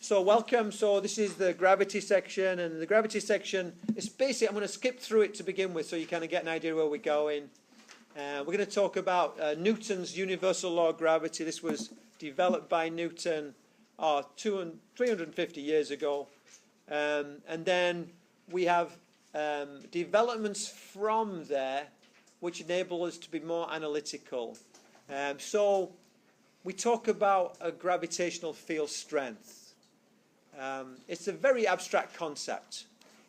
So welcome. So this is the gravity section, and the gravity section is basically, I'm going to skip through it to begin with so you kind of get an idea where we're going. We're going to talk about Newton's universal law of gravity. This was developed by Newton 350 years ago. And then we have developments from there which enable us to be more analytical. So we talk about a gravitational field strength. It's a very abstract concept.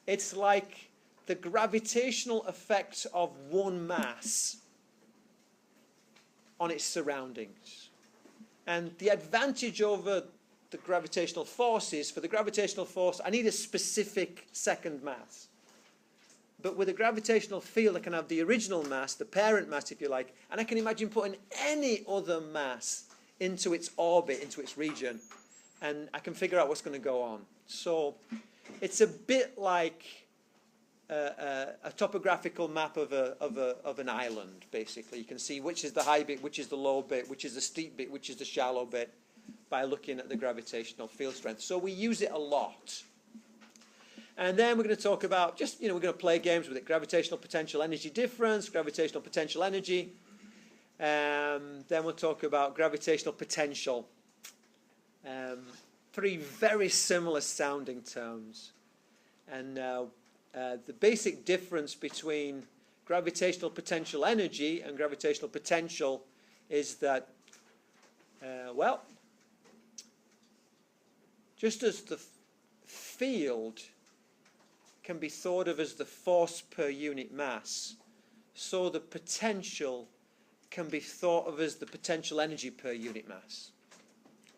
It's like the gravitational effect of one mass on its surroundings. And the advantage over the gravitational force is, for the gravitational force, I need a specific second mass. But with a gravitational field, I can have the original mass, the parent mass, if you like, and I can imagine putting any other mass into its orbit, into its region, and I can figure out what's going to go on. So it's a bit like a topographical map of an island, basically. You can see which is the high bit, which is the low bit, which is the steep bit, which is the shallow bit, by looking at the gravitational field strength. So we use it a lot. And then we're going to talk about we're going to play games with it. Gravitational potential energy difference, gravitational potential energy. Then we'll talk about gravitational potential. Three very similar sounding terms. And the basic difference between gravitational potential energy and gravitational potential is that, just as the field can be thought of as the force per unit mass, so the potential can be thought of as the potential energy per unit mass.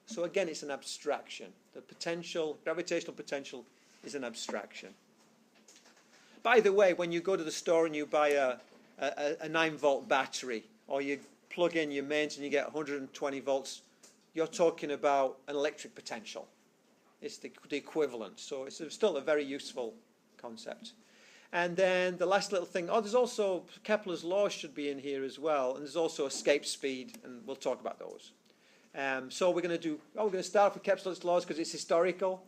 So again, it's an abstraction. The potential, gravitational potential, is an abstraction. By the way, when you go to the store and you buy a 9-volt battery, or you plug in your mains and you get 120 volts, you're talking about an electric potential. It's the equivalent. So it's still a very useful concept. And then the last little thing, there's also Kepler's laws should be in here as well, and there's also escape speed, and we'll talk about those. So we're going to start off with Kepler's laws because it's historical.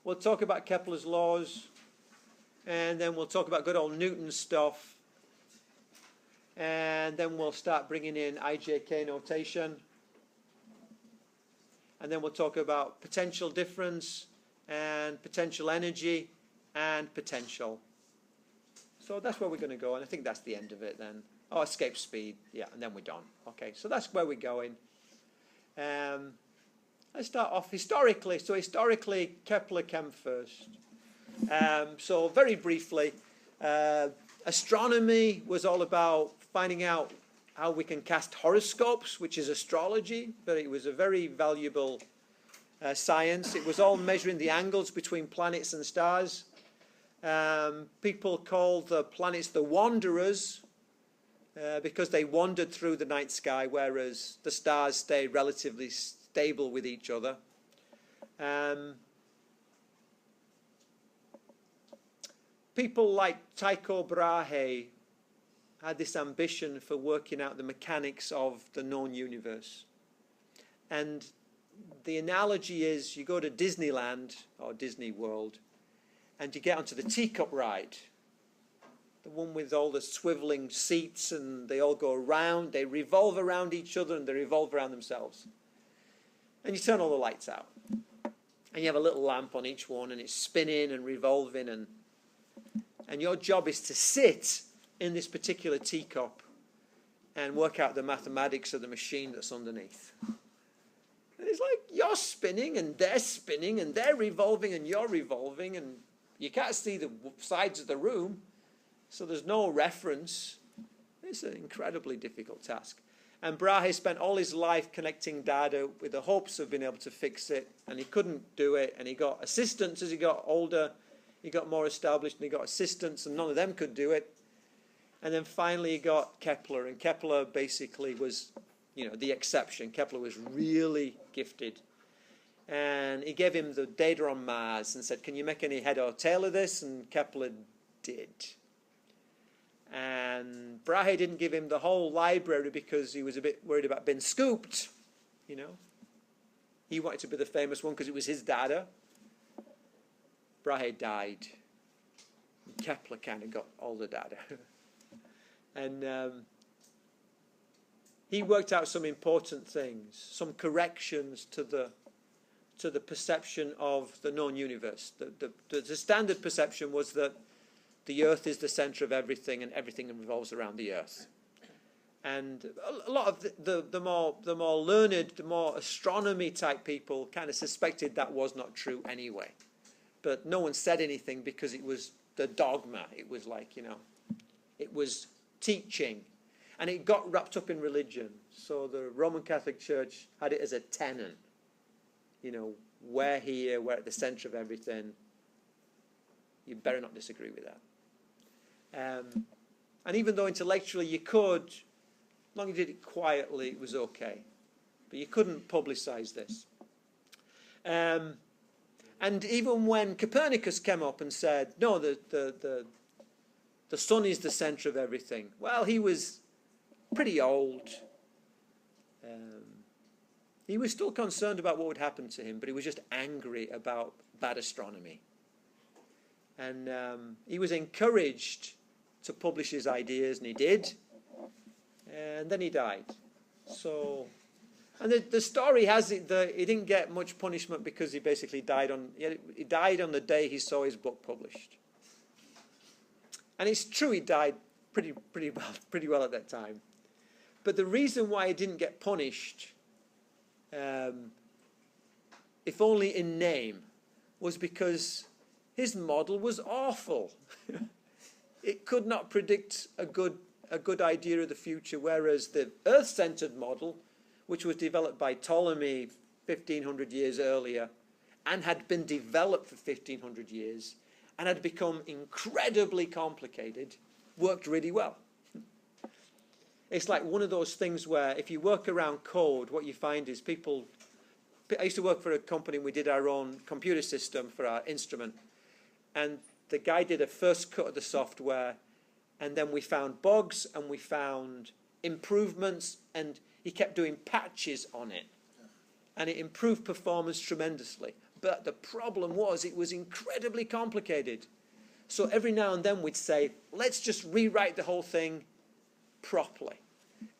We'll talk about Kepler's laws, and then we'll talk about good old Newton stuff, and then we'll start bringing in IJK notation, and then we'll talk about potential difference and potential energy and potential. So that's where we're going to go, and I think that's the end of it then. Escape speed, yeah, and then we're done. Okay, so that's where we're going. Let's start off historically. So historically, Kepler came first. So very briefly, astronomy was all about finding out how we can cast horoscopes, which is astrology, but it was a very valuable science. It was all measuring the angles between planets and stars. People called the planets the wanderers because they wandered through the night sky, whereas the stars stayed relatively stable with each other. People like Tycho Brahe had this ambition for working out the mechanics of the known universe. And the analogy is you go to Disneyland or Disney World and you get onto the teacup ride, the one with all the swiveling seats, and they all go around, they revolve around each other and they revolve around themselves. And you turn all the lights out. And you have a little lamp on each one and it's spinning and revolving, and your job is to sit in this particular teacup and work out the mathematics of the machine that's underneath. And it's like you're spinning and they're revolving and you're revolving, and you can't see the sides of the room, so there's no reference. It's an incredibly difficult task. And Brahe spent all his life connecting data with the hopes of being able to fix it, and he couldn't do it, and he got assistants as he got older. He got more established and he got assistants, and none of them could do it. And then finally he got Kepler, and Kepler basically was, the exception. Kepler was really gifted. And he gave him the data on Mars and said, can you make any head or tail of this? And Kepler did. And Brahe didn't give him the whole library because he was a bit worried about being scooped, He wanted to be the famous one because it was his data. Brahe died. Kepler kind of got all the data. And he worked out some important things, some corrections to the perception of the known universe. The standard perception was that the Earth is the center of everything and everything revolves around the Earth. And a lot of the more learned, the more astronomy type people kind of suspected that was not true anyway. But no one said anything because it was the dogma. It was like, it was teaching. And it got wrapped up in religion. So the Roman Catholic Church had it as a tenet. We're here, we're at the center of everything. You better not disagree with that. And even though intellectually you could, as long as you did it quietly, it was okay. But you couldn't publicize this. And even when Copernicus came up and said, no, the sun is the center of everything. Well, he was pretty old. He was still concerned about what would happen to him, but he was just angry about bad astronomy. And he was encouraged to publish his ideas, and he did. And then he died. So, and the story has it that he didn't get much punishment because he basically died on the day he saw his book published. And it's true he died pretty well at that time. But the reason why he didn't get punished, if only in name, was because his model was awful. It could not predict a good idea of the future, whereas the Earth-centered model, which was developed by Ptolemy 1,500 years earlier, and had been developed for 1,500 years, and had become incredibly complicated, worked really well. It's like one of those things where if you work around code, what you find is people... I used to work for a company, and we did our own computer system for our instrument. And the guy did a first cut of the software, and then we found bugs, and we found improvements, and he kept doing patches on it. And it improved performance tremendously. But the problem was it was incredibly complicated. So every now and then we'd say, let's just rewrite the whole thing properly.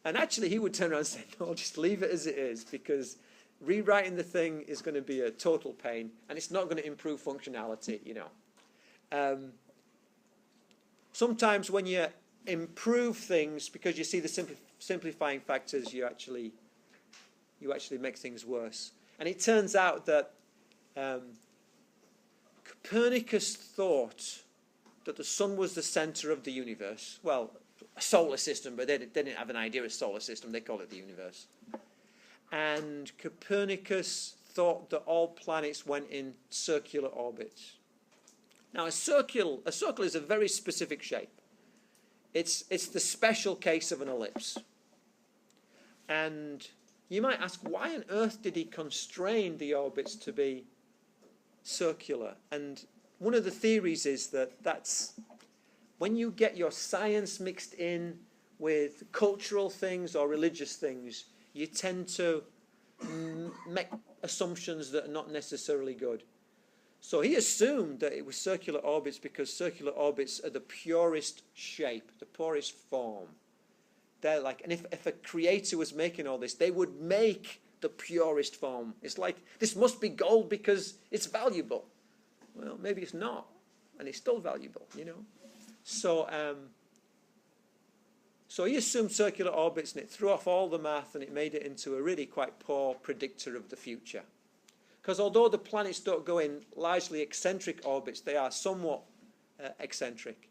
And actually he would turn around and say, no, just leave it as it is, because rewriting the thing is going to be a total pain, and it's not going to improve functionality, Sometimes when you improve things, because you see the simplifying factors, you actually make things worse. And it turns out that Copernicus thought that the sun was the center of the universe. Well, a solar system, but they didn't have an idea of a solar system. They called it the universe. And Copernicus thought that all planets went in circular orbits. Now, a circle is a very specific shape. It's the special case of an ellipse. And you might ask, why on earth did he constrain the orbits to be circular? And one of the theories is that that's when you get your science mixed in with cultural things or religious things, you tend to make assumptions that are not necessarily good. So he assumed that it was circular orbits because circular orbits are the purest shape, the purest form. They're like, and if a creator was making all this, they would make the purest form. It's like, this must be gold because it's valuable. Well, maybe it's not, and it's still valuable, So, so he assumed circular orbits, and it threw off all the math, and it made it into a really quite poor predictor of the future. Because although the planets don't go in largely eccentric orbits, they are somewhat eccentric.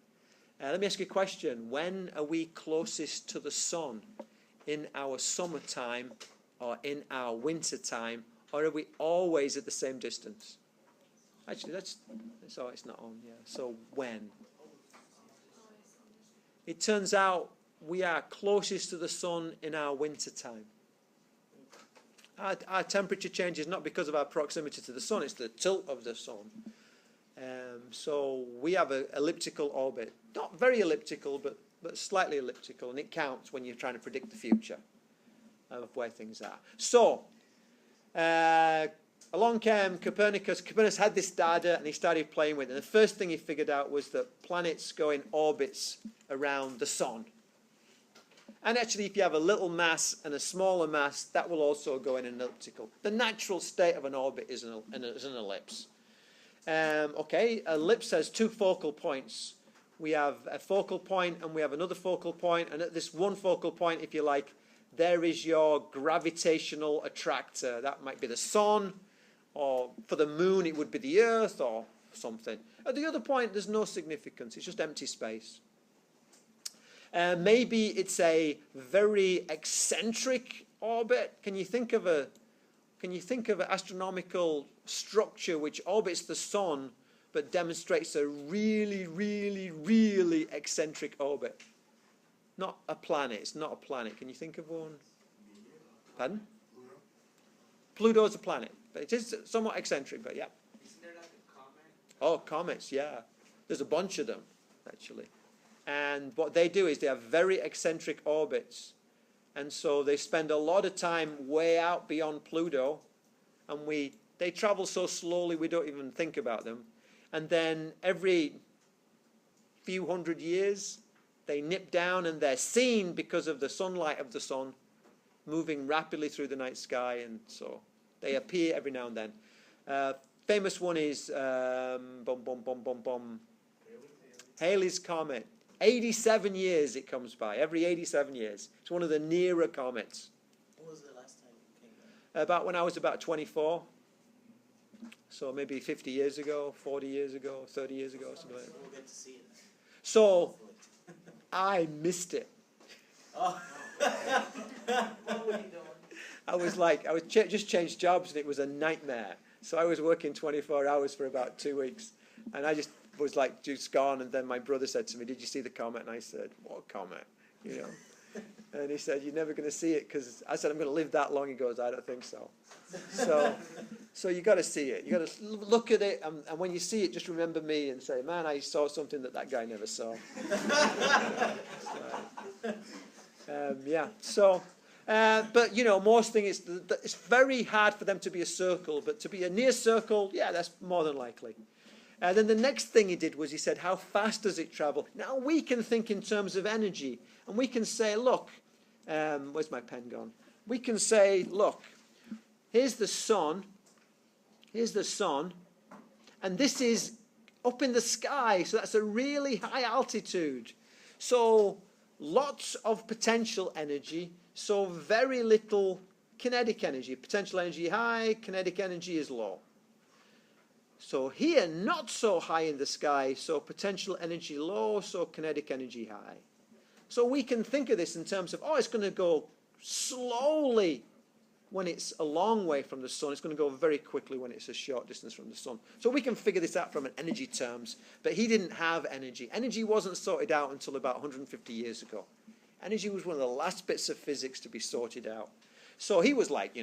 Let me ask you a question. When are we closest to the sun? In our summertime or in our winter time? Or are we always at the same distance? Actually, it's not on, yeah. So when? It turns out we are closest to the sun in our winter time. Our temperature changes not because of our proximity to the sun, it's the tilt of the sun. So we have an elliptical orbit. Not very elliptical, but slightly elliptical, and it counts when you're trying to predict the future of where things are. So, Along came Copernicus. Copernicus had this data and he started playing with it. And the first thing he figured out was that planets go in orbits around the sun. And actually, if you have a little mass and a smaller mass, that will also go in an elliptical. The natural state of an orbit is an ellipse. Okay, ellipse has two focal points. We have a focal point and we have another focal point. And at this one focal point, if you like, there is your gravitational attractor. That might be the sun, or for the moon, it would be the earth or something. At the other point, there's no significance. It's just empty space. Maybe it's a very eccentric orbit. Can you think of an astronomical structure which orbits the sun but demonstrates a really, really, really eccentric orbit? Not a planet. It's not a planet. Can you think of one? Pardon? Pluto is a planet, but it is somewhat eccentric. But yeah. Isn't there like a comet? Oh, comets. Yeah, there's a bunch of them actually. And what they do is they have very eccentric orbits. And so they spend a lot of time way out beyond Pluto. And they travel so slowly we don't even think about them. And then every few hundred years, they nip down and they're seen because of the sunlight of the sun moving rapidly through the night sky. And so they appear every now and then. Famous one is Halley's Comet. 87 years it comes by, every 87 years. It's one of the nearer comets. When was the last time it came by? About when I was about 24. So maybe 50 years ago, 40 years ago, 30 years ago, something like that. We'll get to see it. So I missed it. Oh. What were you doing? I was just changed jobs and it was a nightmare. So I was working 24 hours for about 2 weeks. And I just was like just gone, and then my brother said to me, "Did you see the comet?" And I said, "What comet?" You know. And he said, "You're never going to see it," because I said, "I'm going to live that long." He goes, "I don't think so." So you got to see it. You got to look at it, and when you see it, just remember me and say, "Man, I saw something that guy never saw." Yeah. So, but you know, most things it's very hard for them to be a circle, but to be a near circle, yeah, that's more than likely. Then the next thing he did was he said, how fast does it travel? Now we can think in terms of energy. And we can say, look, where's my pen gone? We can say, look, here's the sun. Here's the sun. And this is up in the sky. So that's a really high altitude. So lots of potential energy. So very little kinetic energy. Potential energy high, kinetic energy is low. So here, not so high in the sky, so potential energy low, so kinetic energy high. So we can think of this in terms of, it's going to go slowly when it's a long way from the sun. It's going to go very quickly when it's a short distance from the sun. So we can figure this out from an energy terms. But he didn't have energy. Energy wasn't sorted out until about 150 years ago. Energy was one of the last bits of physics to be sorted out. So he was like,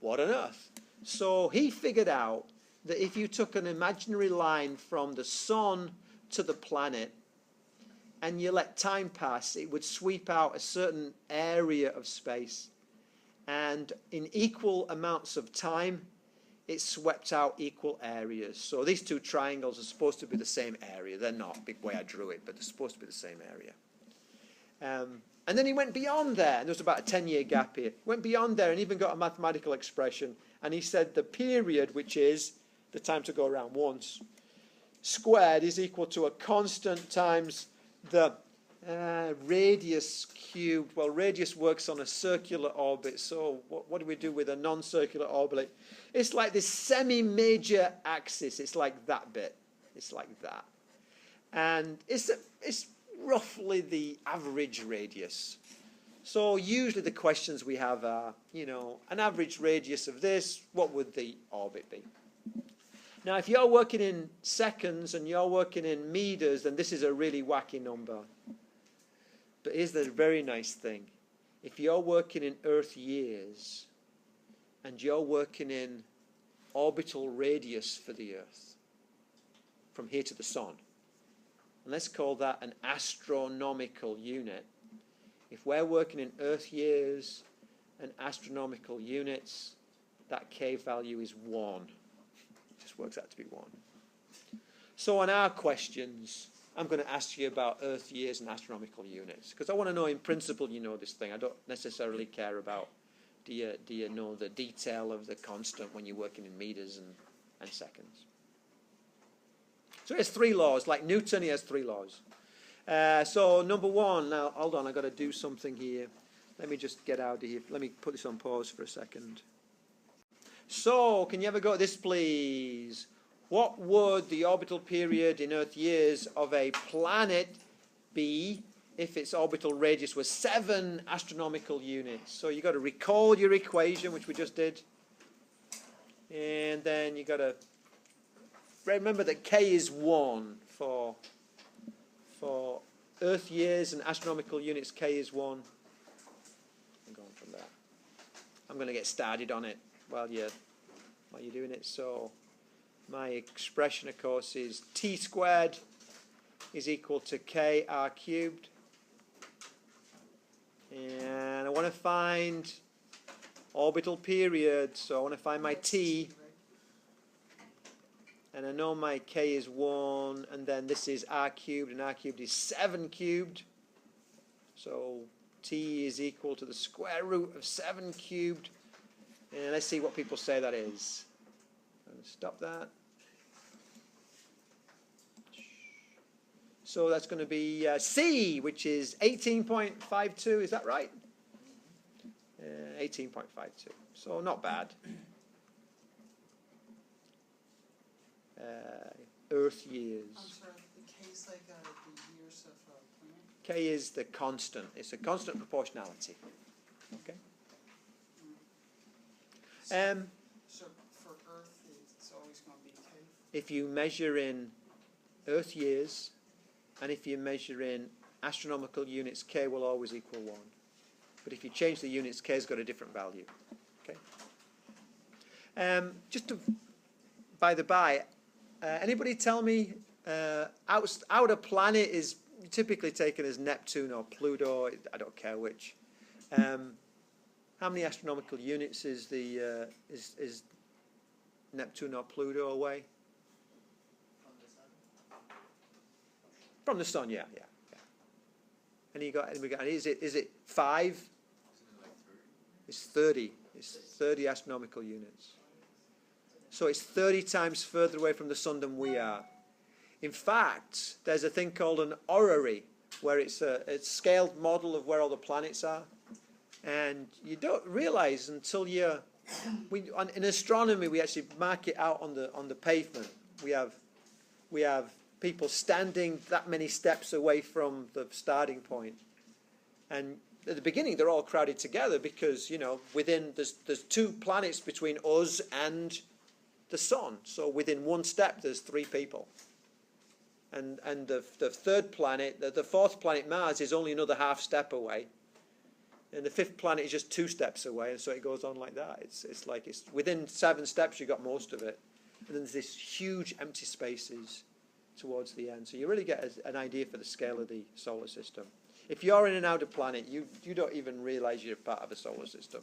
what on earth? So he figured out that if you took an imaginary line from the sun to the planet and you let time pass, it would sweep out a certain area of space. And in equal amounts of time, it swept out equal areas. So these two triangles are supposed to be the same area. They're not, big way I drew it, but they're supposed to be the same area. And then he went beyond there, and there was about a 10-year gap here. Went beyond there and even got a mathematical expression. And he said the period, which is the time to go around once, squared is equal to a constant times the radius cubed. Well, radius works on a circular orbit, so what do we do with a non-circular orbit? It's like this semi-major axis. It's like that bit. It's like that. And it's roughly the average radius. So usually the questions we have are, an average radius of this, what would the orbit be? Now, if you're working in seconds and you're working in meters, then this is a really wacky number. But here's the very nice thing. If you're working in Earth years and you're working in orbital radius for the Earth, from here to the sun, and let's call that an astronomical unit. If we're working in Earth years and astronomical units, that k value is 1. It just works out to be 1. So on our questions, I'm going to ask you about Earth years and astronomical units, because I want to know in principle you know this thing. I don't necessarily care about do you know the detail of the constant when you're working in meters and seconds. So it has 3 laws. Like Newton, he has 3 laws. So number 1, now hold on, I've got to do something here. Let me just get out of here. Let me put this on pause for a second. So, can you ever go to this, please? What would the orbital period in Earth years of a planet be if its orbital radius was 7 astronomical units? So you've got to recall your equation, which we just did. And then you've got to remember that k is 1 for Earth years and astronomical units. K is 1. I'm going from there. I'm going to get started on it while you're doing it. So my expression, of course, is t squared is equal to k r cubed. And I want to find orbital period, so I want to find my t. And I know my k is 1, and then this is r cubed, and r cubed is 7 cubed. So t is equal to the square root of 7 cubed. And let's see what people say that is. I'm going to stop that. So that's going to be C, which is 18.52. Is that right? 18.52. So not bad. Earth years. I'm sorry, the K is like the years of a planet? K is the constant. It's a constant proportionality. Okay. So for Earth, it's always going to be K? If you measure in Earth years, and if you measure in astronomical units, k will always equal 1. But if you change the units, k has got a different value. Okay. Just to, by the by, anybody tell me outer planet is typically taken as Neptune or Pluto? I don't care which. How many astronomical units is the is Neptune or Pluto away? From the sun, yeah. And is it 5? It's 30. It's 30 astronomical units. So it's 30 times further away from the sun than we are. In fact, there's a thing called an orrery, where it's a scaled model of where all the planets are. And you don't realize until in astronomy we actually mark it out on the pavement. We have people standing that many steps away from the starting point, and at the beginning they're all crowded together because there's 2 planets between us and the sun. So within 1 step there's 3 people, and the 3rd planet, the 4th planet, Mars, is only another half step away. And the 5th planet is just 2 steps away, and so it goes on like that. It's like it's within 7 steps you got most of it, and then there's this huge empty spaces towards the end. So you really get an idea for the scale of the solar system. If you're in an outer planet, you don't even realize you're part of a solar system.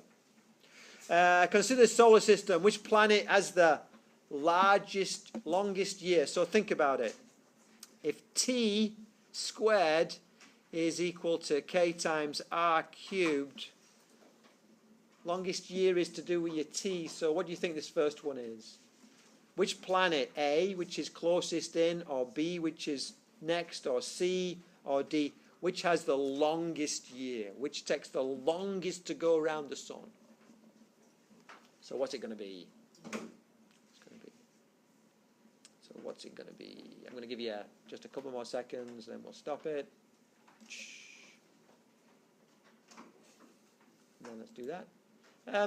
Consider the solar system. Which planet has the longest year? So think about it. If t squared is equal to k times r cubed, longest year is to do with your t. So what do you think this first one is? Which planet? A, which is closest in, or B, which is next, or C, or D? Which has the longest year? Which takes the longest to go around the sun? So what's it going to be? What's it going to be? I'm going to give you just a couple more seconds, then we'll stop it. Then let's do that.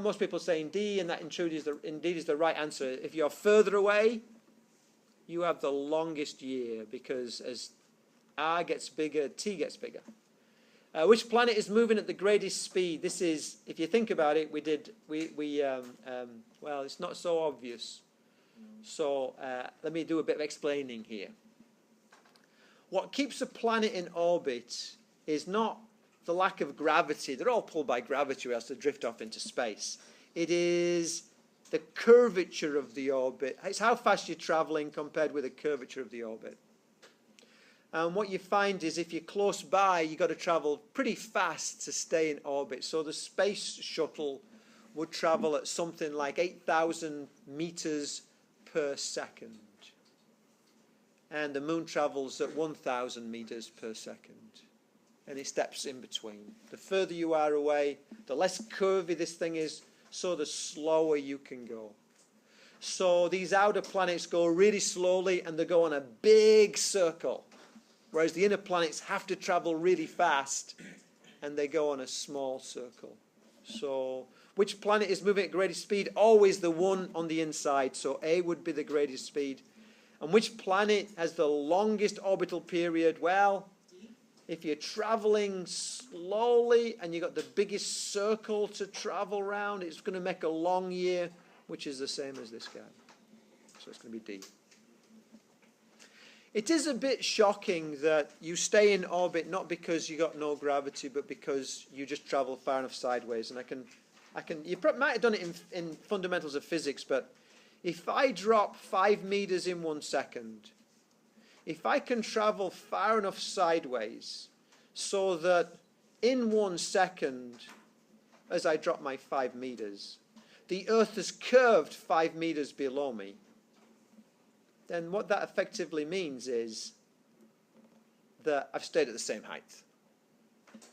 Most people say D, and that indeed is the right answer. If you're further away, you have the longest year, because as R gets bigger, T gets bigger. Which planet is moving at the greatest speed? This is, if you think about it, well, it's not so obvious. So let me do a bit of explaining here. What keeps a planet in orbit is not the lack of gravity. They're all pulled by gravity or else they drift off into space. It is the curvature of the orbit. It's how fast you're traveling compared with the curvature of the orbit. And what you find is if you're close by, you've got to travel pretty fast to stay in orbit. So the space shuttle would travel at something like 8,000 meters per second. And the moon travels at 1,000 meters per second. And it steps in between. The further you are away, the less curvy this thing is, so the slower you can go. So these outer planets go really slowly and they go on a big circle. Whereas the inner planets have to travel really fast and they go on a small circle. So which planet is moving at greatest speed? Always the one on the inside. So A would be the greatest speed. And which planet has the longest orbital period? Well, if you're traveling slowly and you've got the biggest circle to travel around, it's going to make a long year, which is the same as this guy. So it's going to be D. It is a bit shocking that you stay in orbit not because you got no gravity, but because you just travel far enough sideways. And you might have done it in fundamentals of physics, but if I drop 5 meters in 1 second, if I can travel far enough sideways so that in 1 second, as I drop my 5 meters, the Earth is curved 5 meters below me, then what that effectively means is that I've stayed at the same height.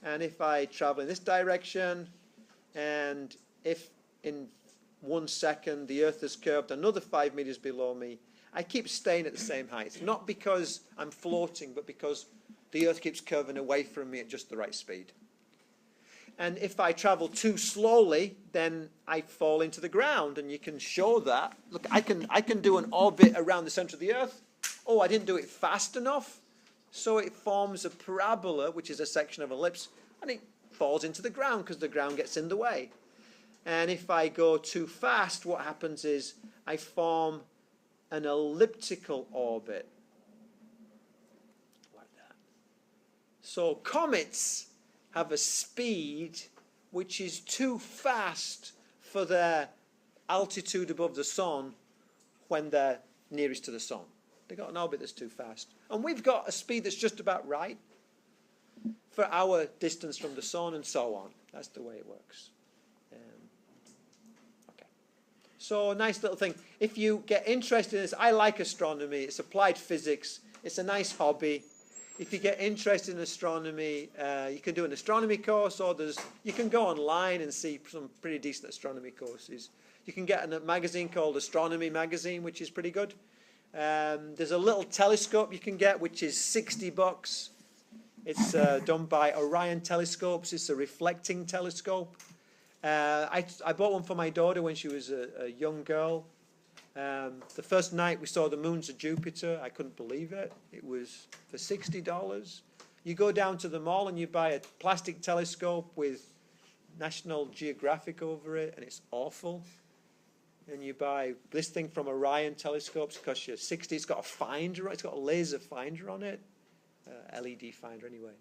And if I travel in this direction, and if in 1 second the Earth is curved another 5 meters below me, I keep staying at the same height. Not because I'm floating, but because the Earth keeps curving away from me at just the right speed. And if I travel too slowly, then I fall into the ground, and you can show that. Look, I can do an orbit around the center of the Earth. Oh, I didn't do it fast enough, so it forms a parabola, which is a section of ellipse, and it falls into the ground because the ground gets in the way. And if I go too fast, what happens is I form an elliptical orbit, like that. So comets have a speed which is too fast for their altitude above the sun when they're nearest to the sun. They've got an orbit that's too fast. And we've got a speed that's just about right for our distance from the sun and so on. That's the way it works. Okay. So a nice little thing. If you get interested in this, I like astronomy. It's applied physics. It's a nice hobby. If you get interested in astronomy, you can do an astronomy course, or you can go online and see some pretty decent astronomy courses. You can get a magazine called Astronomy Magazine, which is pretty good. There's a little telescope you can get, which is $60. It's done by Orion Telescopes. It's a reflecting telescope. I bought one for my daughter when she was a young girl. The first night we saw the moons of Jupiter, I couldn't believe it. It was for $60. You go down to the mall and you buy a plastic telescope with National Geographic over it, and it's awful. And you buy this thing from Orion Telescopes, it costs you $60. It's got a finder, it's got a laser finder on it, LED finder anyway.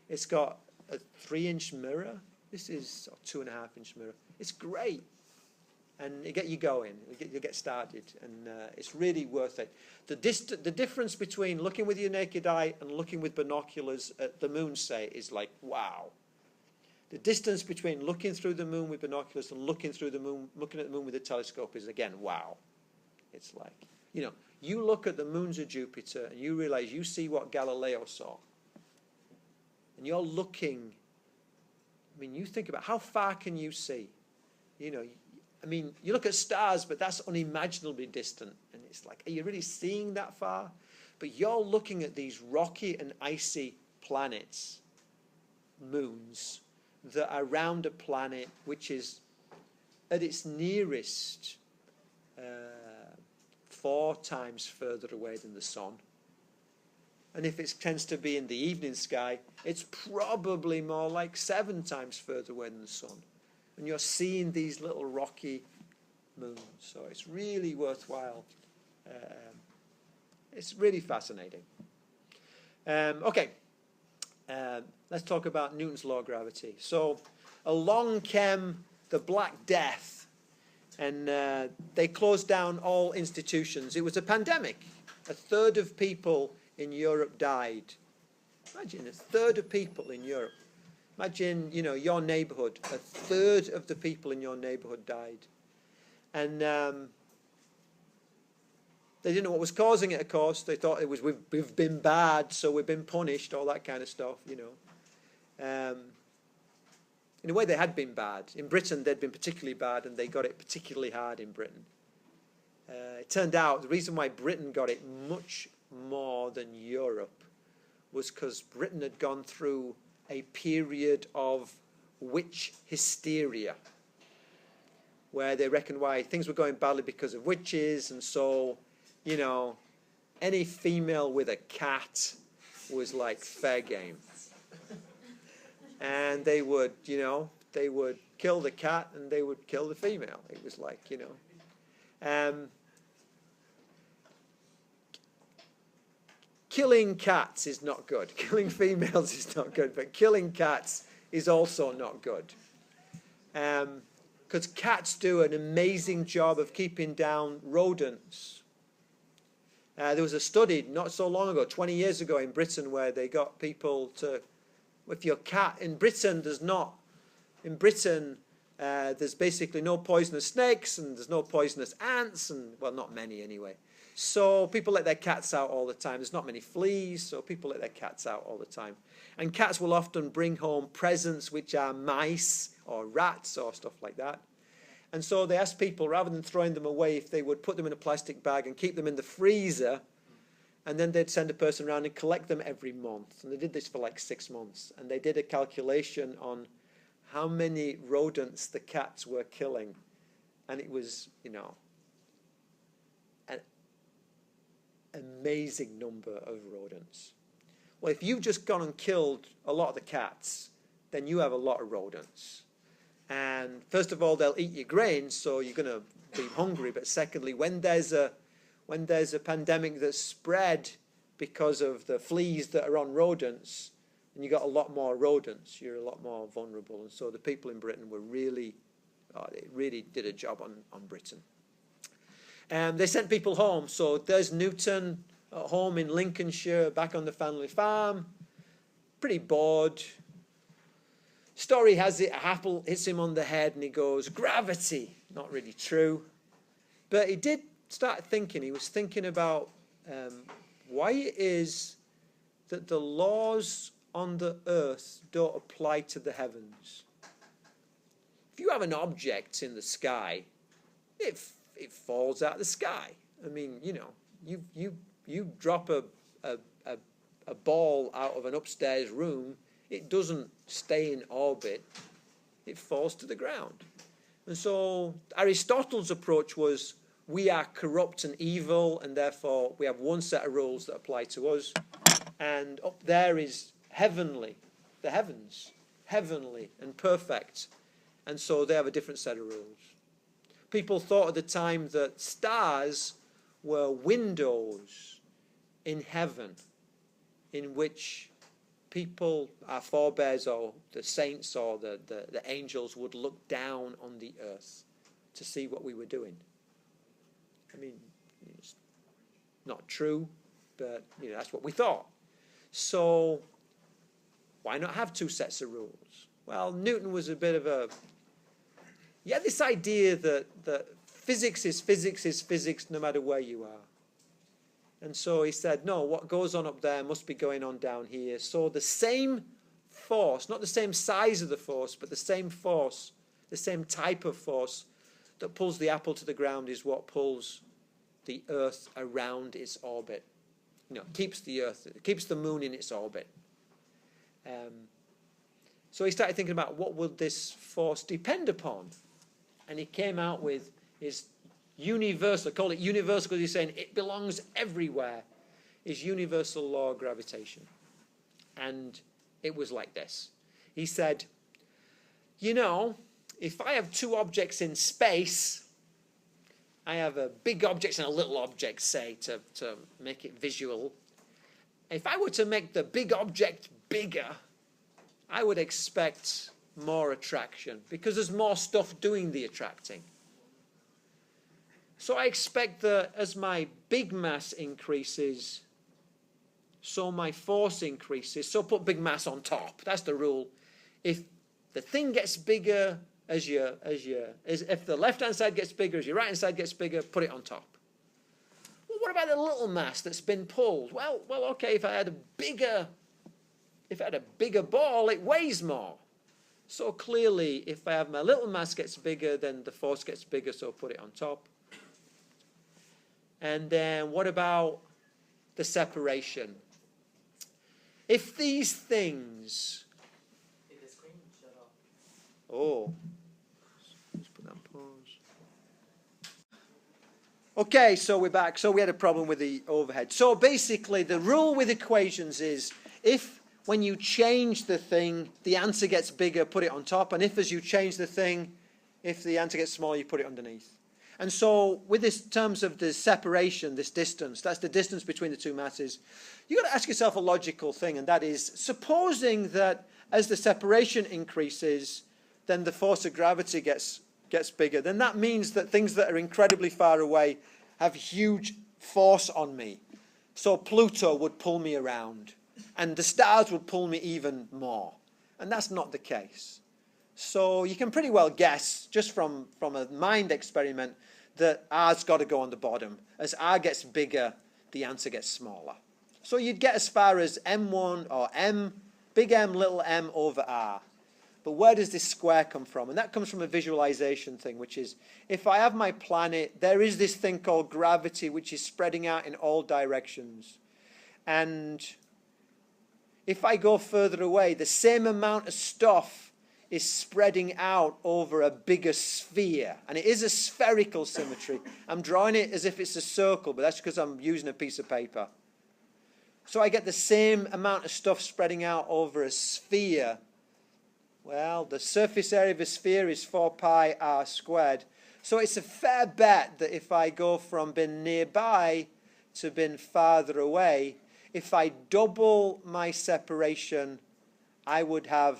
It's got a 3-inch mirror. This is a 2.5-inch mirror. It's great. And it get you going, you get started, and it's really worth it. The difference between looking with your naked eye and looking with binoculars at the moon, say, is like, wow. The distance between looking through the moon with binoculars and looking at the moon with a telescope is, again, wow. It's like, you look at the moons of Jupiter and you realize you see what Galileo saw. And you're looking, you think about how far can you see? You look at stars, but that's unimaginably distant. And it's like, are you really seeing that far? But you're looking at these rocky and icy planets, moons, that are around a planet which is at its nearest 4 times further away than the sun. And if it tends to be in the evening sky, it's probably more like 7 times further away than the sun. And you're seeing these little rocky moons. So it's really worthwhile. It's really fascinating. Okay. Let's talk about Newton's law of gravity. So along came the Black Death, And they closed down all institutions. It was a pandemic. A third of people in Europe died. Imagine, a third of people in Europe. Imagine, your neighborhood. A third of the people in your neighborhood died. And they didn't know what was causing it, of course. They thought it was, we've been bad, so we've been punished, all that kind of stuff, In a way, they had been bad. In Britain, they'd been particularly bad, and they got it particularly hard in Britain. It turned out the reason why Britain got it much more than Europe was because Britain had gone through a period of witch hysteria, where they reckoned why things were going badly because of witches, and so, any female with a cat was like fair game. And they would, they would kill the cat and they would kill the female. It was like, killing cats is not good. Killing females is not good, but killing cats is also not good. Because cats do an amazing job of keeping down rodents. There was a study not so long ago, 20 years ago in Britain, where they got people to, if your cat, in Britain there's basically no poisonous snakes and there's no poisonous ants, and, well, not many anyway. So people let their cats out all the time. There's not many fleas, so people let their cats out all the time. And cats will often bring home presents which are mice or rats or stuff like that. And so they asked people, rather than throwing them away, if they would put them in a plastic bag and keep them in the freezer, and then they'd send a person around and collect them every month. And they did this for like 6 months. And they did a calculation on how many rodents the cats were killing. And it was, an amazing number of rodents. Well, if you've just gone and killed a lot of the cats, then you have a lot of rodents. And first of all, they'll eat your grains, so you're going to be hungry. But secondly, when there's a pandemic that's spread because of the fleas that are on rodents, and you got a lot more rodents, you're a lot more vulnerable. And so the people in Britain were they really did a job on Britain. They sent people home. So there's Newton at home in Lincolnshire, back on the family farm, pretty bored. Story has it, a apple hits him on the head and he goes, gravity. Not really true. But he did start thinking. He was thinking about why it is that the laws on the earth don't apply to the heavens. If you have an object in the sky, it falls out of the sky. I mean, you drop a ball out of an upstairs room, it doesn't stay in orbit, it falls to the ground. And so Aristotle's approach was, we are corrupt and evil, and therefore we have one set of rules that apply to us. And up there is heavenly, the heavens, heavenly and perfect. And so they have a different set of rules. People thought at the time that stars were windows in heaven in which people, our forebears or the saints or the angels would look down on the earth to see what we were doing. I mean, it's not true, but that's what we thought. So why not have two sets of rules? Well, Newton was a bit of he had this idea that physics is physics no matter where you are. And so he said, no, what goes on up there must be going on down here. So the same force, not the same size of the force, but the same force, the same type of force that pulls the apple to the ground is what pulls the earth around its orbit. Keeps the moon in its orbit. So he started thinking about what would this force depend upon? And he came out with his universal, call it universal because he's saying it belongs everywhere, is universal law of gravitation. And it was like this. He said, if I have two objects in space, I have a big object and a little object, say, to make it visual. If I were to make the big object bigger, I would expect more attraction because there's more stuff doing the attracting. So I expect that as my big mass increases, so my force increases. So put big mass on top. That's the rule. If the thing gets bigger if the left-hand side gets bigger as your right-hand side gets bigger, put it on top. Well, what about the little mass that's been pulled? Well, okay, if I had a bigger ball, it weighs more. So clearly, if I have my little mass gets bigger, then the force gets bigger, so put it on top. And then what about the separation? If these things... Hey, the screen shut off. Oh. Let's put that on pause. Okay, so we're back. So we had a problem with the overhead. So basically, the rule with equations is when you change the thing, the answer gets bigger, put it on top. And if as you change the thing, if the answer gets smaller, you put it underneath. And so with this terms of the separation, this distance, that's the distance between the two masses, you've got to ask yourself a logical thing, and that is, supposing that as the separation increases, then the force of gravity gets bigger, then that means that things that are incredibly far away have huge force on me. So Pluto would pull me around, and the stars would pull me even more. And that's not the case. So you can pretty well guess, just from a mind experiment, that R's got to go on the bottom. As R gets bigger, the answer gets smaller. So you'd get as far as M1 or M, big M, little m over R. But where does this square come from? And that comes from a visualization thing, which is, if I have my planet, there is this thing called gravity, which is spreading out in all directions. And if I go further away, the same amount of stuff is spreading out over a bigger sphere. And it is a spherical symmetry. I'm drawing it as if it's a circle, but that's because I'm using a piece of paper. So I get the same amount of stuff spreading out over a sphere. Well, the surface area of a sphere is 4 pi r squared. So it's a fair bet that if I go from being nearby to being farther away, if I double my separation, I would have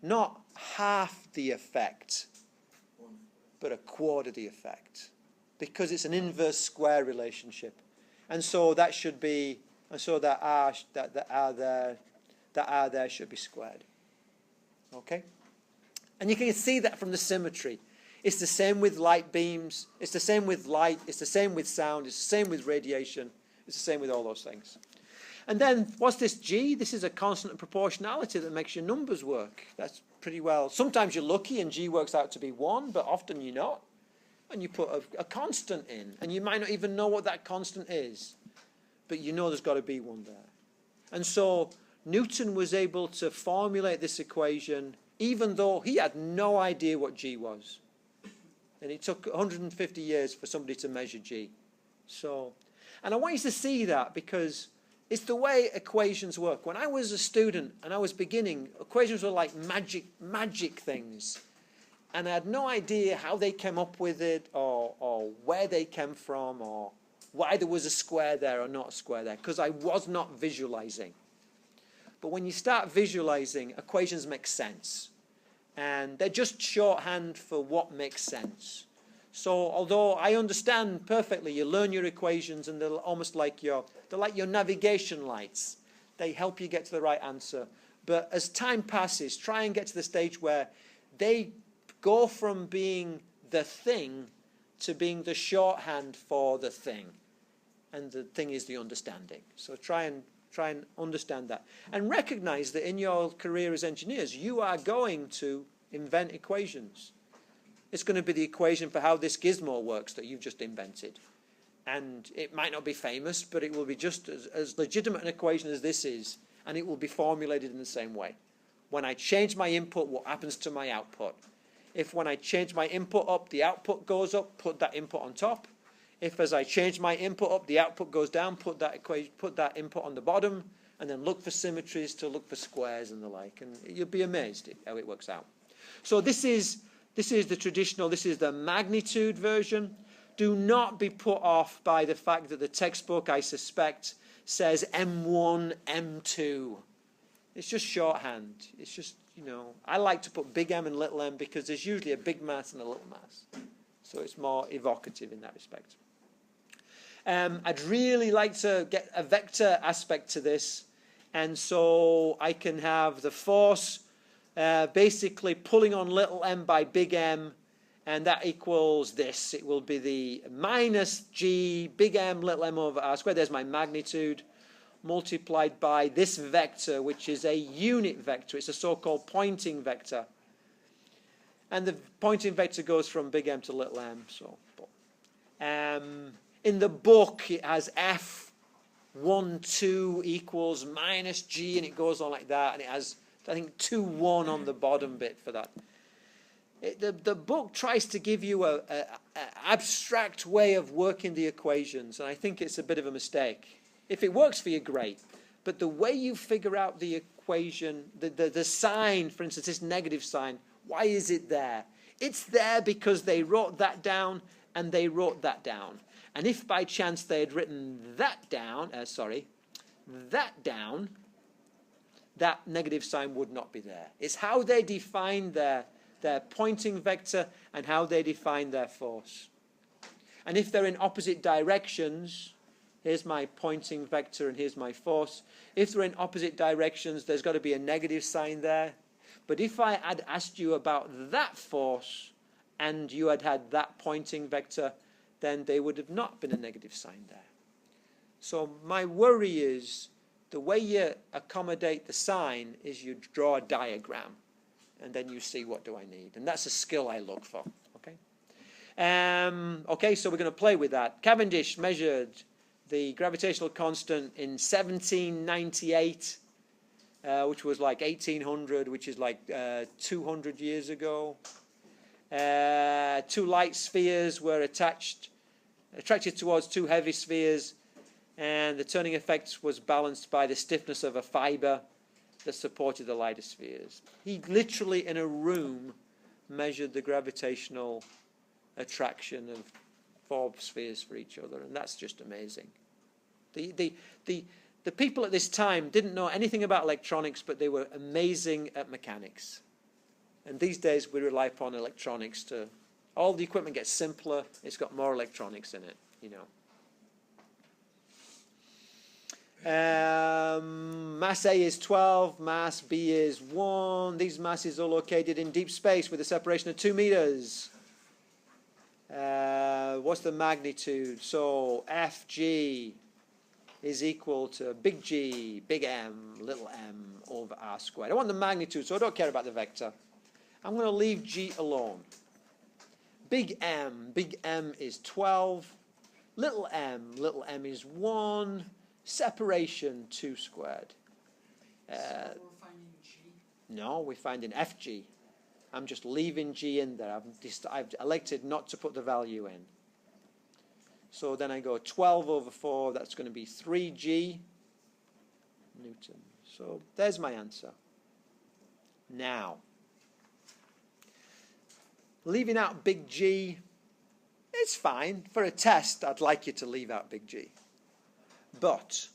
not half the effect, but a quarter the effect, because it's an inverse square relationship. And so that should be, and so that R there should be squared. Okay? And you can see that from the symmetry. It's the same with light beams, it's the same with light, it's the same with sound, it's the same with radiation, it's the same with all those things. And then, what's this G? This is a constant of proportionality that makes your numbers work. That's pretty well. Sometimes you're lucky and G works out to be 1, but often you're not. And you put a constant in, and you might not even know what that constant is, but you know there's got to be one there. And so Newton was able to formulate this equation even though he had no idea what G was. And it took 150 years for somebody to measure G. And I want you to see that because it's the way equations work. When I was a student and I was beginning, equations were like magic things. And I had no idea how they came up with it or where they came from or why there was a square there or not a square there, because I was not visualizing. But when you start visualizing, equations make sense. And they're just shorthand for what makes sense. So although I understand perfectly, you learn your equations and they're almost like they're like your navigation lights. They help you get to the right answer. But as time passes, try and get to the stage where they go from being the thing to being the shorthand for the thing. And the thing is the understanding. So try and understand that. And recognize that in your career as engineers, you are going to invent equations. It's going to be the equation for how this gizmo works that you've just invented. And it might not be famous, but it will be just as legitimate an equation as this is, and it will be formulated in the same way. When I change my input, what happens to my output? If when I change my input up, the output goes up, put that input on top. If as I change my input up, the output goes down, put that input on the bottom, and then look for symmetries to look for squares and the like. And you'll be amazed at how it works out. So this is the traditional, this is the magnitude version. Do not be put off by the fact that the textbook, I suspect, says M1, M2. It's just shorthand. It's just, I like to put big M and little m because there's usually a big mass and a little mass. So it's more evocative in that respect. I'd really like to get a vector aspect to this, and so I can have the force basically pulling on little m by big M, and that equals this. It will be the minus g big M little m over r squared. There's my magnitude, multiplied by this vector, which is a unit vector. It's a so-called pointing vector. And the pointing vector goes from big M to little m. So, in the book, it has F1, 2 equals minus G, and it goes on like that. And it has, I think, 2, 1 on the bottom bit for that. The book tries to give you an abstract way of working the equations, and I think it's a bit of a mistake. If it works for you, great. But the way you figure out the equation, the sign, for instance, this negative sign, why is it there? It's there because they wrote that down and they wrote that down. And if by chance they had written that down, that negative sign would not be there. It's how they define their pointing vector and how they define their force. And if they're in opposite directions, here's my pointing vector and here's my force. If they're in opposite directions, there's got to be a negative sign there. But if I had asked you about that force and you had had that pointing vector, then there would have not been a negative sign there. So my worry is the way you accommodate the sign is you draw a diagram and then you see what do I need. And that's a skill I look for. Okay, so we're going to play with that. Cavendish measured the gravitational constant in 1798, which was like 1800, which is like 200 years ago. 2 light spheres were attracted towards 2 heavy spheres, and the turning effect was balanced by the stiffness of a fiber that supported the lighter spheres. He literally, in a room, measured the gravitational attraction of 4 spheres for each other, and that's just amazing. The people at this time didn't know anything about electronics, but they were amazing at mechanics. And these days we rely upon electronics to, all the equipment gets simpler, it's got more electronics in it, you know. Mass A is 12, mass B is 1. These masses are located in deep space with a separation of 2 meters. What's the magnitude? So Fg is equal to big G, big M, little m over r squared. I want the magnitude, so I don't care about the vector. I'm going to leave G alone. Big M is 12. Little m is 1. Separation 2 squared. So we're finding G? No, we're finding Fg. I'm just leaving G in there. I've elected not to put the value in. So then I go 12 over 4, that's going to be 3G Newton. So there's my answer. Now, leaving out big G, it's fine. For a test, I'd like you to leave out big G. But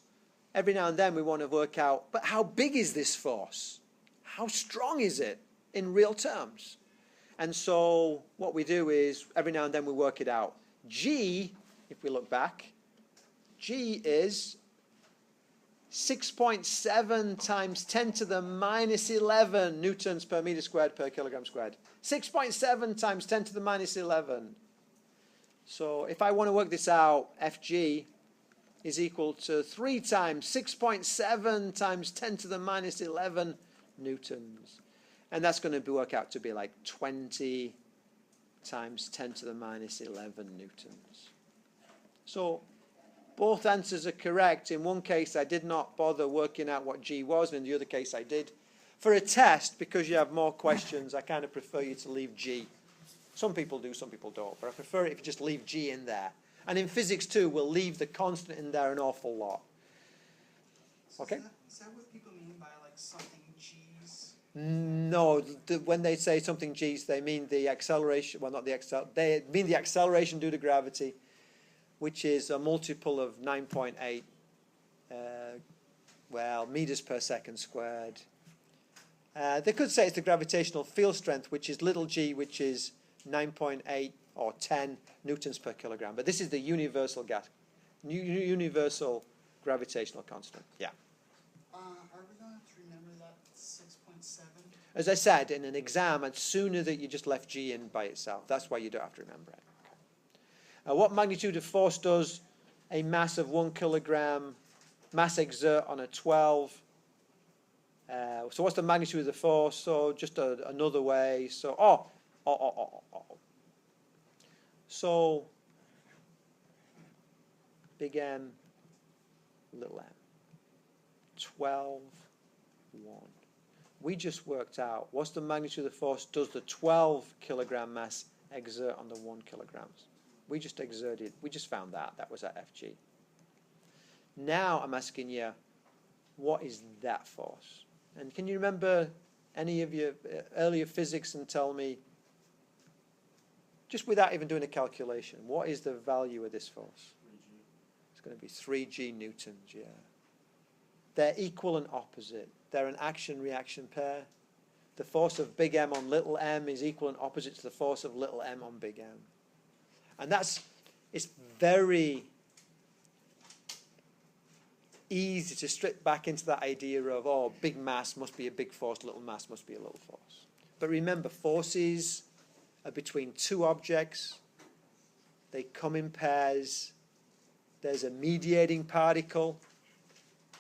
every now and then we want to work out, but how big is this force? How strong is it in real terms? And so what we do is every now and then we work it out. G, if we look back, G is 6.7 times 10 to the minus 11 newtons per meter squared per kilogram squared. 6.7 times 10 to the minus 11. So if I want to work this out, Fg is equal to 3 times 6.7 times 10 to the minus 11 newtons. And that's going to work out to be like 20 times 10 to the minus 11 newtons. So both answers are correct. In one case, I did not bother working out what G was, and in the other case, I did. For a test, because you have more questions, I kind of prefer you to leave G. Some people do, some people don't, but I prefer it if you just leave G in there. And in physics, too, we'll leave the constant in there an awful lot. Okay? Is that what people mean by, like, something G's? No, when they say something G's, they mean the acceleration, well, not the acceleration, they mean the acceleration due to gravity, which is a multiple of 9.8, meters per second squared. They could say it's the gravitational field strength, which is little g, which is 9.8 or 10 newtons per kilogram. But this is the universal Universal gravitational constant. Yeah. Are we going to remember that 6.7? As I said, in an exam, I'd sooner that you just left G in by itself. That's why you don't have to remember it. Okay. What magnitude of force does a mass of 1 kilogram mass exert on a 12? So what's the magnitude of the force? So just another way. So, So, big M, little m. 12, 1. We just worked out what's the magnitude of the force does the 12 kilogram mass exert on the 1 kilograms. We just found that. That was at FG. Now I'm asking you, what is that force? And can you remember any of your earlier physics and tell me, just without even doing a calculation, what is the value of this force? 3G. It's going to be 3G newtons, yeah. They're equal and opposite. They're an action-reaction pair. The force of big M on little m is equal and opposite to the force of little m on big M. And it's very easy to strip back into that idea of, oh, big mass must be a big force, little mass must be a little force. But remember, forces are between two objects. They come in pairs. There's a mediating particle.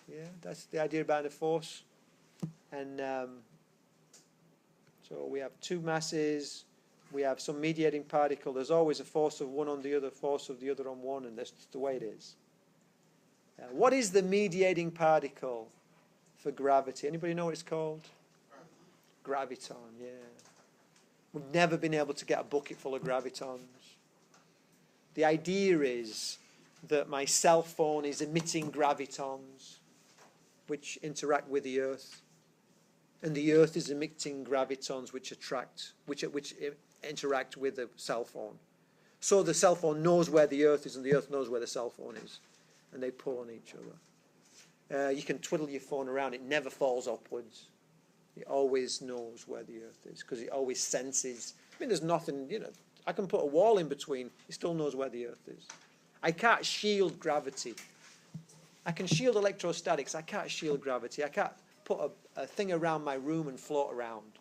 Yeah, that's the idea about a force. And so we have two masses. We have some mediating particle. There's always a force of one on the other, force of the other on one, and that's just the way it is. What is the mediating particle for gravity? Anybody know what it's called? Graviton, yeah. We've never been able to get a bucket full of gravitons. The idea is that my cell phone is emitting gravitons which interact with the Earth, and the Earth is emitting gravitons which interact with the cell phone. So the cell phone knows where the Earth is, and the Earth knows where the cell phone is, and they pull on each other. You can twiddle your phone around; it never falls upwards. It always knows where the Earth is because it always senses. I mean, there's nothing, I can put a wall in between. It still knows where the Earth is. I can't shield gravity. I can shield electrostatics. I can't shield gravity. I can't put a thing around my room and float around.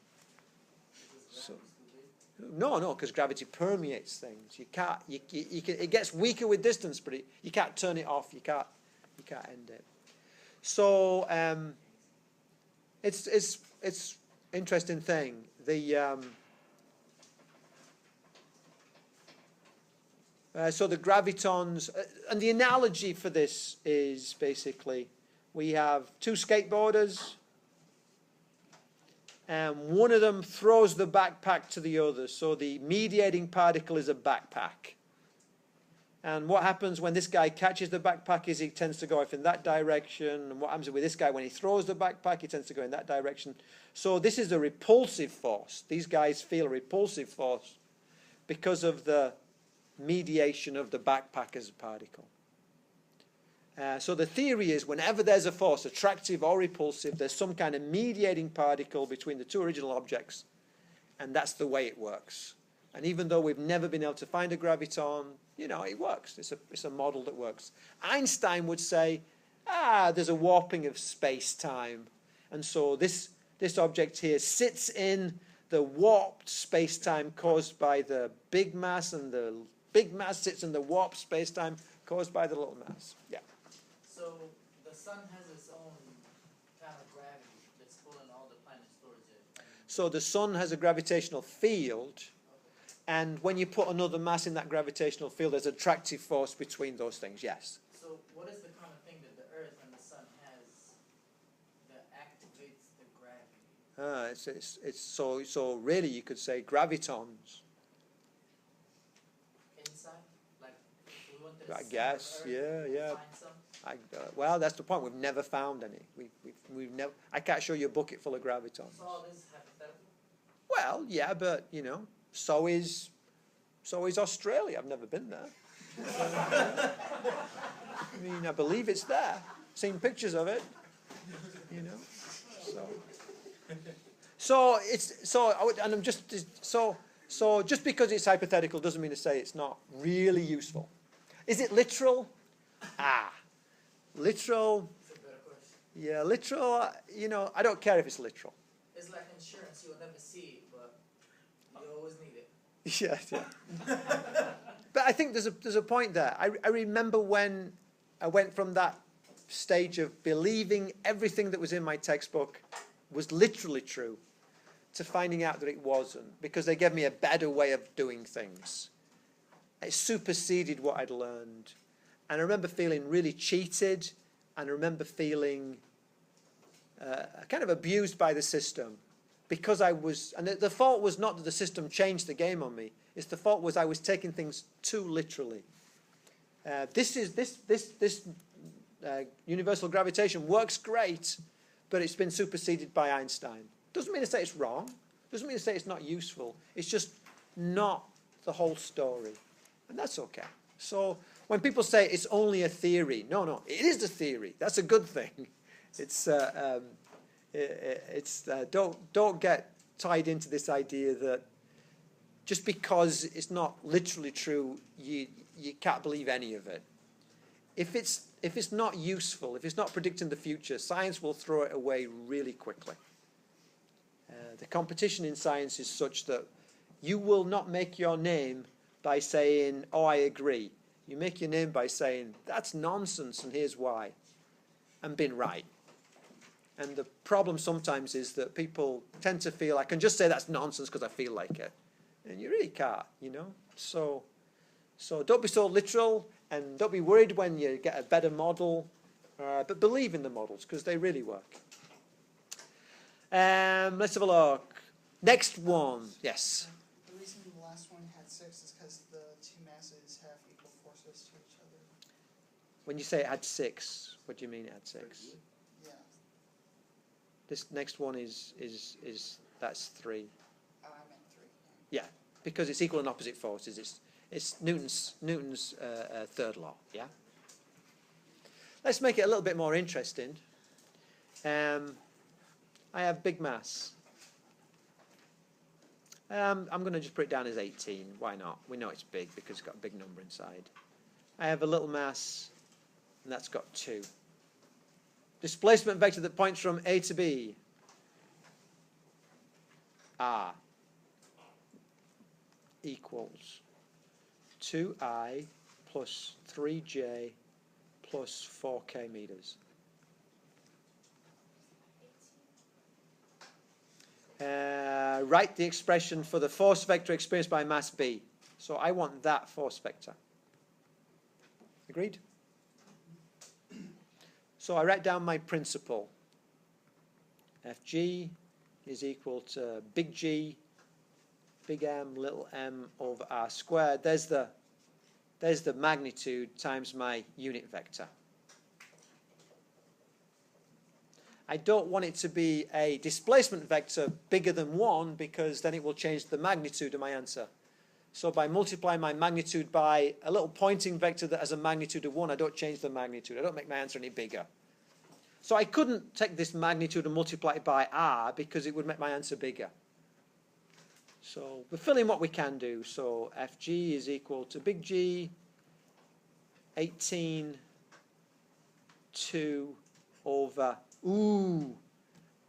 So, no, because gravity permeates things. You can't. It gets weaker with distance, but you can't turn it off. You can't end it. So it's interesting thing. So the gravitons, and the analogy for this is basically we have two skateboarders, and one of them throws the backpack to the other. So the mediating particle is a backpack. And what happens when this guy catches the backpack is he tends to go off in that direction. And what happens with this guy when he throws the backpack, he tends to go in that direction. So this is a repulsive force. These guys feel a repulsive force because of the mediation of the backpack as a particle. So the theory is whenever there's a force, attractive or repulsive, there's some kind of mediating particle between the two original objects, and that's the way it works. And even though we've never been able to find a graviton, it works. It's a model that works. Einstein would say, there's a warping of space-time. And so this object here sits in the warped space-time caused by the big mass, and the big mass sits in the warped space-time caused by the little mass. Yeah. So the sun has its own kind of gravity that's pulling all the planets towards it. So the sun has a gravitational field, and when you put another mass in that gravitational field, there's an attractive force between those things, yes. So what is the kind of thing that the Earth and the sun has that activates the gravity? It's so really you could say gravitons. Inside? Like, if we went to the I center guess, of Earth, yeah. find some? Well, that's the point. We've never found any. We've never. I can't show you a bucket full of gravitons. So all this is hypothetical? Well, yeah, but so is Australia. I've never been there. I mean, I believe it's there. Seen pictures of it. So just because it's hypothetical doesn't mean to say it's not really useful. Is it literal? Literal. It's a better question. Yeah, literal, I don't care if it's literal. It's like insurance. You'll never see it, but you always need it. Yeah. But I think there's a point there. I remember when I went from that stage of believing everything that was in my textbook was literally true to finding out that it wasn't, because they gave me a better way of doing things. It superseded what I'd learned. And I remember feeling really cheated, and I remember feeling kind of abused by the system, because and the fault was not that the system changed the game on me. It's the fault was I was taking things too literally. This universal gravitation works great, but it's been superseded by Einstein. Doesn't mean to say it's wrong. Doesn't mean to say it's not useful. It's just not the whole story. And that's okay. So when people say it's only a theory, no, it is a theory. That's a good thing. Don't get tied into this idea that just because it's not literally true, you can't believe any of it. If it's not useful, if it's not predicting the future, science will throw it away really quickly. The competition in science is such that you will not make your name by saying, "Oh, I agree." You make your name by saying, "That's nonsense, and here's why," and being right. And the problem sometimes is that people tend to feel, I can just say that's nonsense because I feel like it. And you really can't, So don't be so literal, and don't be worried when you get a better model, but believe in the models because they really work. Let's have a look. Next one. Yes. The reason the last one had 6 is because the two masses have equal forces to each other. When you say it had 6, what do you mean it had 6? Yeah. This next one is that's 3. Oh, I meant 3. Yeah, because it's equal and opposite forces. It's Newton's third law. Yeah. Let's make it a little bit more interesting. I have big mass. I'm going to just put it down as 18. Why not? We know it's big because it's got a big number inside. I have a little mass, and that's got 2. Displacement vector that points from A to B. R equals 2I plus 3J plus 4K meters. Write the expression for the force vector experienced by mass B. So I want that force vector. Agreed? So I write down my principle. Fg is equal to big G, big M, little m over r squared. There's the magnitude times my unit vector. I don't want it to be a displacement vector bigger than 1 because then it will change the magnitude of my answer. So by multiplying my magnitude by a little pointing vector that has a magnitude of 1, I don't change the magnitude. I don't make my answer any bigger. So I couldn't take this magnitude and multiply it by r because it would make my answer bigger. So we're filling what we can do. So Fg is equal to big G, 18, 2 over...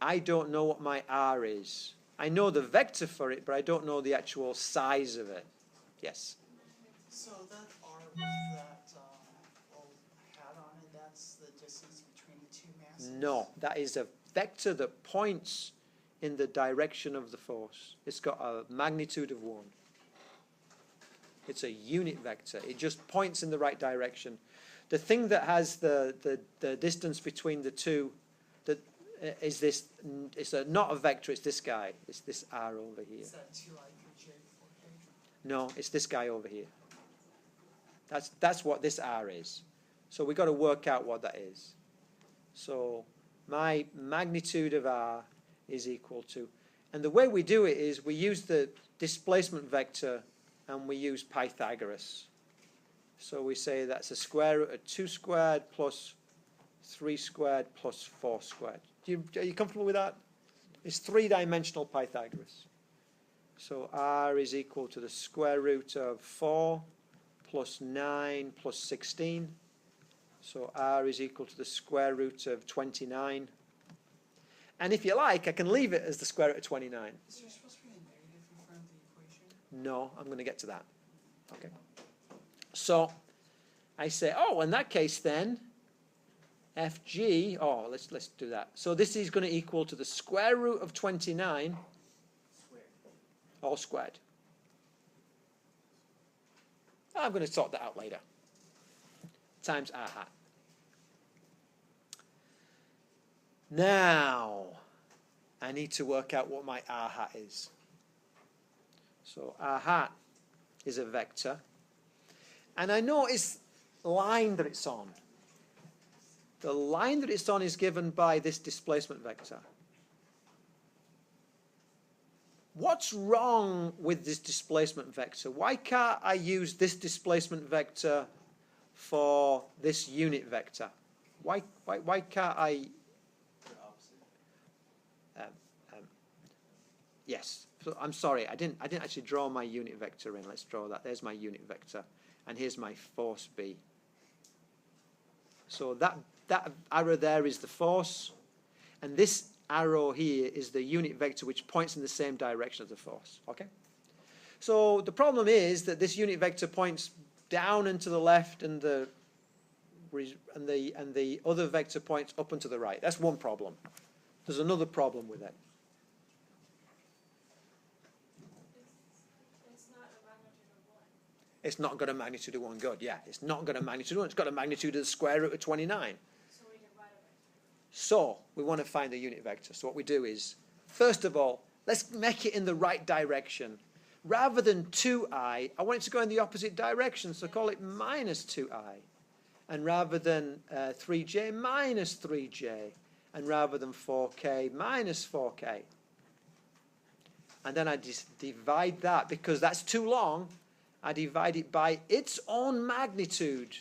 I don't know what my r is. I know the vector for it, but I don't know the actual size of it. Yes? So that r with that little hat on it, that's the distance between the two masses? No, that is a vector that points in the direction of the force. It's got a magnitude of 1. It's a unit vector. It just points in the right direction. The thing that has the distance between the two is this. It's not a vector. It's this guy. It's this r over here. Is that 2I through J before K? No, it's this guy over here. That's what this r is. So we've got to work out what that is. So my magnitude of r is equal to, and the way we do it is we use the displacement vector and we use Pythagoras. So we say that's a square root of 2 squared plus 3 squared plus 4 squared. Are you comfortable with that? It's 3-dimensional Pythagoras. So r is equal to the square root of 4 plus 9 plus 16 So r is equal to the square root of 29. And if you like, I can leave it as the square root of 29. Is there supposed to be a negative in front of the equation? No, I'm going to get to that. Okay. So I say, oh, in that case then, fg, oh, let's do that. So this is going to equal to the square root of 29 all squared. I'm going to sort that out later. Times r hat. Now, I need to work out what my r hat is. So r hat is a vector. And I know it's line that it's on. The line that it's on is given by this displacement vector. What's wrong with this displacement vector? Why can't I use this displacement vector for this unit vector? Why can't I? Yes. So I'm sorry. I didn't actually draw my unit vector in. Let's draw that. There's my unit vector, and here's my force B. So that arrow there is the force, and this arrow here is the unit vector which points in the same direction as the force. Okay. So the problem is that this unit vector points down and to the left, and the other vector points up and to the right. That's one problem. There's another problem with it. It's not got a magnitude of 1. Good, yeah. It's not got a magnitude of 1. It's got a magnitude of the square root of 29. So we divide it by 2. So we want to find the unit vector. So what we do is, first of all, let's make it in the right direction. Rather than 2i, I want it to go in the opposite direction, so call it minus 2i. And rather than 3j, minus 3j. And rather than 4k, minus 4k. And then I just divide that, because that's too long. I divide it by its own magnitude.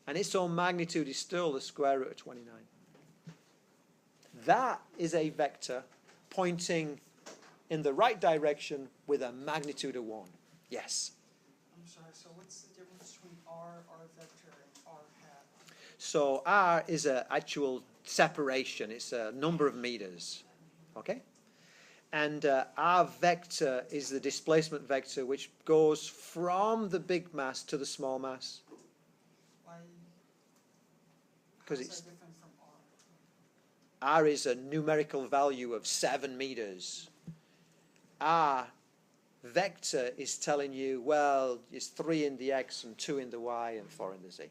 And its own magnitude is still the square root of 29. That is a vector pointing in the right direction with a magnitude of 1. Yes? I'm sorry, so what's the difference between r vector, and r hat? So r is an actual separation. It's a number of meters. Okay? And r vector is the displacement vector which goes from the big mass to the small mass. Why? Because How's it's that different from r? r is a numerical value of 7 meters. R vector is telling you, well, it's 3 in the x and 2 in the y and 4 in the z.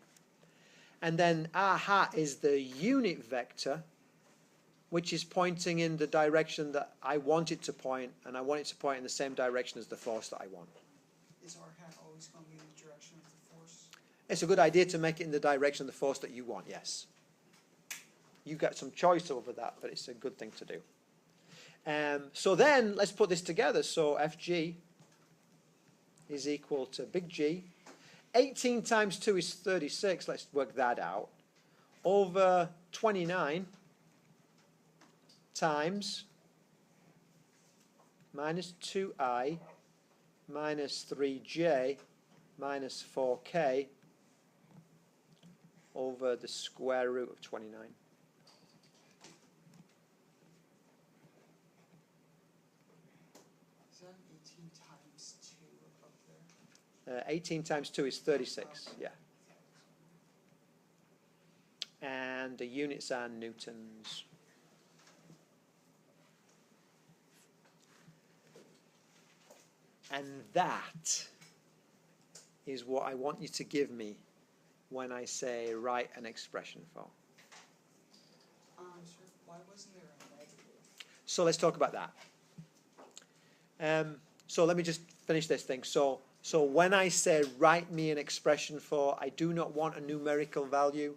And then r hat is the unit vector, which is pointing in the direction that I want it to point, and I want it to point in the same direction as the force that I want. Is r hat always going to be in the direction of the force? It's a good idea to make it in the direction of the force that you want, yes. You get some choice over that, but it's a good thing to do. So then, let's put this together. So Fg is equal to big G. 18 times 2 is 36. Let's work that out. Over 29 times minus 2i minus 3j minus 4k over the square root of 29. Is that 18 times 2 up there? 18 times 2 is 36, yeah. And the units are newtons. And that is what I want you to give me when I say write an expression for. Sir, why wasn't there a negative? So let's talk about that. So let me just finish this thing. So when I say write me an expression for, I do not want a numerical value.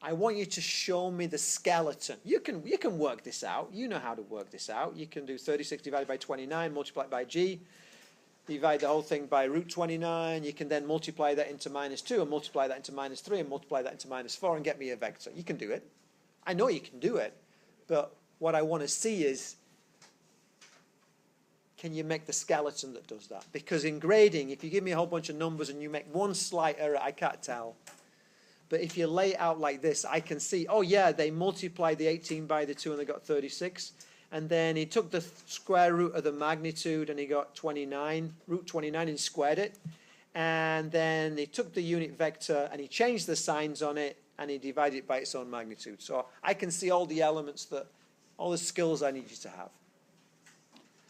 I want you to show me the skeleton. You can work this out. You know how to work this out. You can do 36 divided by 29, multiply it by g, divide the whole thing by root 29. You can then multiply that into minus 2 and multiply that into minus 3 and multiply that into minus 4 and get me a vector. You can do it. I know you can do it. But what I want to see is, can you make the skeleton that does that? Because in grading, if you give me a whole bunch of numbers and you make one slight error, I can't tell. But if you lay it out like this, I can see, oh yeah, they multiplied the 18 by the 2 and they got 36. And then he took the square root of the magnitude and he got 29, root 29, and squared it. And then he took the unit vector and he changed the signs on it and he divided it by its own magnitude. So I can see all the elements all the skills I need you to have.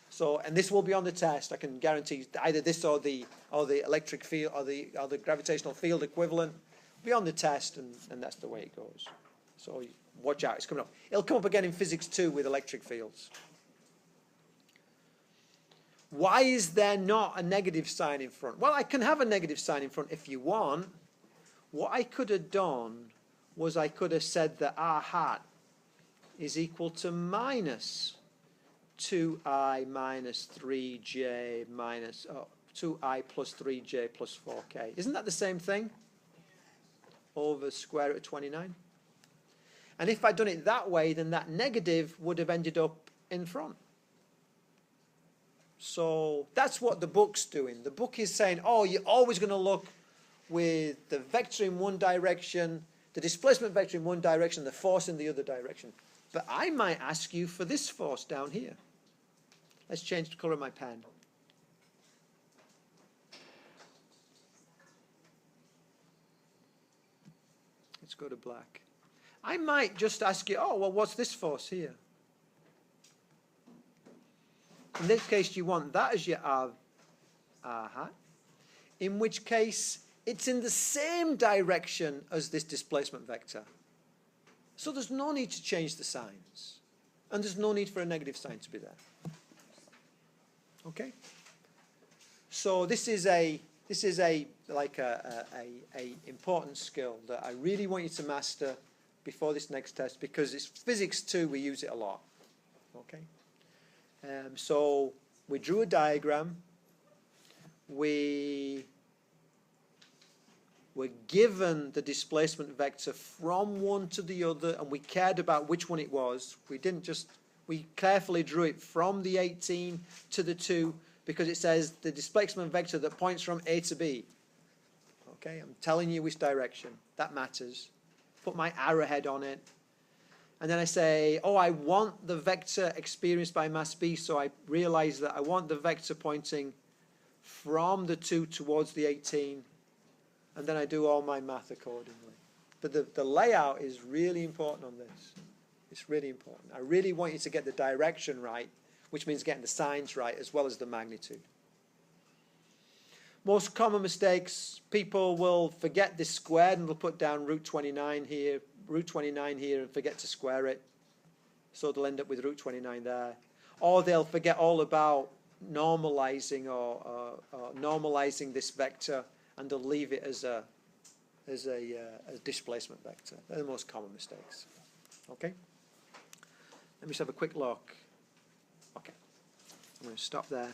So, and this will be on the test. I can guarantee either this or the electric field or the gravitational field equivalent will be on the test, and that's the way it goes. So watch out, it's coming up. It'll come up again in physics 2 with electric fields. Why is there not a negative sign in front? Well, I can have a negative sign in front if you want. What I could have done was I could have said that r hat is equal to minus 2i minus 3j minus 2i plus 3j plus 4k. Isn't that the same thing? Over square root of 29. And if I'd done it that way, then that negative would have ended up in front. So that's what the book's doing. The book is saying, oh, you're always going to look with the vector in one direction, the displacement vector in one direction, the force in the other direction. But I might ask you for this force down here. Let's change the colour of my pen. Let's go to black. I might just ask you, oh, well, what's this force here? In this case, you want that as your r hat, in which case it's in the same direction as this displacement vector. So there's no need to change the signs. And there's no need for a negative sign to be there. Okay? So this is a important skill that I really want you to master before this next test, because it's physics 2, we use it a lot. Okay? So we drew a diagram. We were given the displacement vector from one to the other, and we cared about which one it was. We carefully drew it from the 18 to the 2, because it says the displacement vector that points from A to B. Okay, I'm telling you which direction. That matters. Put my arrowhead on it. And then I say, oh, I want the vector experienced by mass B, so I realize that I want the vector pointing from the 2 towards the 18, and then I do all my math accordingly. But the layout is really important on this. It's really important. I really want you to get the direction right, which means getting the signs right as well as the magnitude. Most common mistakes, people will forget this squared and they'll put down root 29 here, and forget to square it. So they'll end up with root 29 there. Or they'll forget all about normalizing or normalizing this vector, and they'll leave it as a displacement vector. They're the most common mistakes. Okay? Let me just have a quick look. Okay. I'm going to stop there.